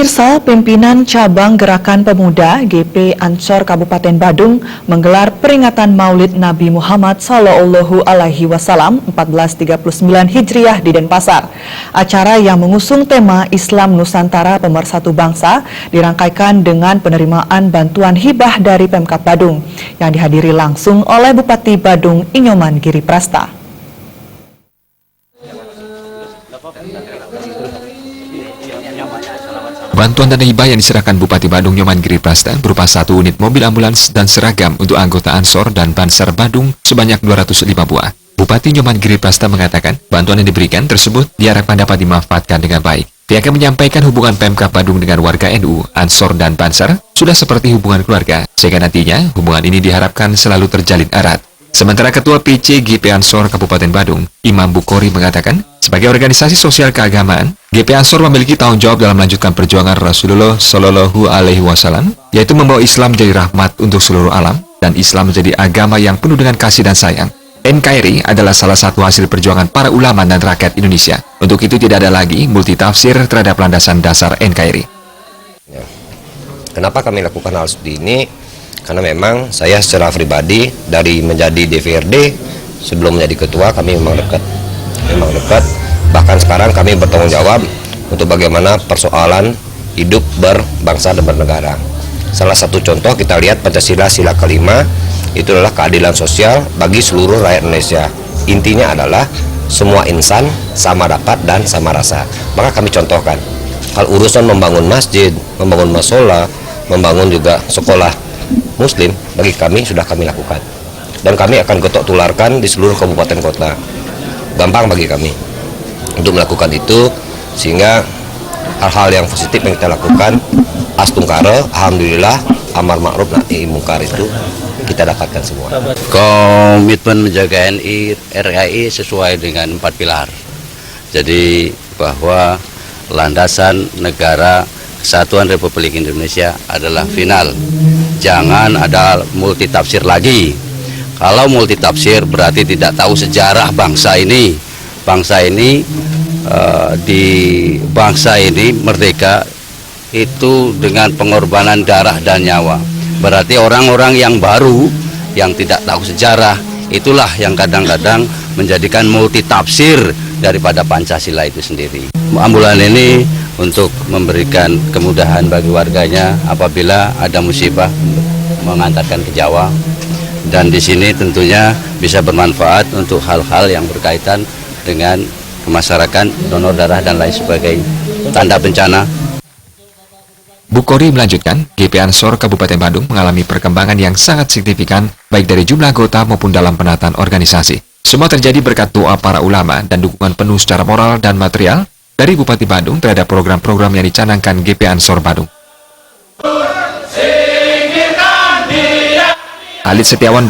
Pemirsa, pimpinan cabang Gerakan Pemuda GP Ansor Kabupaten Badung menggelar peringatan Maulid Nabi Muhammad Sallallahu Alaihi Wasallam 1439 Hijriah di Denpasar. Acara yang mengusung tema Islam Nusantara Pemersatu Bangsa dirangkaikan dengan penerimaan bantuan hibah dari Pemkab Badung yang dihadiri langsung oleh Bupati Badung Inyoman Giri Prasta. Bantuan dana hibah yang diserahkan Bupati Badung Inyoman Giri Prasta berupa 1 unit mobil ambulans dan seragam untuk anggota Ansor dan Bansar Badung sebanyak 205 buah. Bupati Inyoman Giri Prasta mengatakan bantuan yang diberikan tersebut diharapkan dapat dimanfaatkan dengan baik. Pihaknya menyampaikan hubungan Pemkab Badung dengan warga NU, Ansor dan Bansar sudah seperti hubungan keluarga, sehingga nantinya hubungan ini diharapkan selalu terjalin erat. Sementara Ketua PC GP Ansor Kabupaten Badung, Imam Bukhori mengatakan, sebagai organisasi sosial keagamaan, GP Ansor memiliki tanggung jawab dalam melanjutkan perjuangan Rasulullah Shallallahu Alaihi Wasallam, yaitu membawa Islam menjadi rahmat untuk seluruh alam dan Islam menjadi agama yang penuh dengan kasih dan sayang. NKRI adalah salah satu hasil perjuangan para ulama dan rakyat Indonesia. Untuk itu tidak ada lagi multitafsir terhadap landasan dasar NKRI. Kenapa kami lakukan hal seperti ini? Karena memang saya secara pribadi dari menjadi DPRD sebelum menjadi ketua kami memang dekat. Bahkan sekarang kami bertanggung jawab untuk bagaimana persoalan hidup berbangsa dan bernegara. Salah satu contoh kita lihat Pancasila sila kelima itu adalah keadilan sosial bagi seluruh rakyat Indonesia. Intinya adalah semua insan sama dapat dan sama rasa. Maka kami contohkan hal urusan membangun masjid, membangun mushola, membangun juga sekolah Muslim bagi kami sudah kami lakukan. Dan kami akan gotok tularkan di seluruh kabupaten kota. Gampang bagi kami untuk melakukan itu, sehingga hal-hal yang positif yang kita lakukan astungkara, alhamdulillah, amar ma'ruf nahi mungkar itu kita dapatkan semua. Komitmen menjaga NKRI sesuai dengan 4 pilar. Jadi bahwa landasan negara Kesatuan Republik Indonesia adalah final. Jangan ada multitafsir lagi. Kalau multitafsir berarti tidak tahu sejarah bangsa ini. Bangsa ini merdeka itu dengan pengorbanan darah dan nyawa. Berarti orang-orang yang baru yang tidak tahu sejarah itulah yang kadang-kadang menjadikan multitafsir daripada Pancasila itu sendiri. Ambulan ini untuk memberikan kemudahan bagi warganya apabila ada musibah mengantarkan ke Jawa, dan di sini tentunya bisa bermanfaat untuk hal-hal yang berkaitan dengan kemasyarakatan, donor darah dan lain sebagainya, tanda bencana. Bukhori melanjutkan, GP Ansor Kabupaten Badung mengalami perkembangan yang sangat signifikan baik dari jumlah anggota maupun dalam penataan organisasi. Semua terjadi berkat doa para ulama dan dukungan penuh secara moral dan material dari Bupati Badung terhadap program-program yang dicanangkan GP Ansor Badung. Alit Setiawan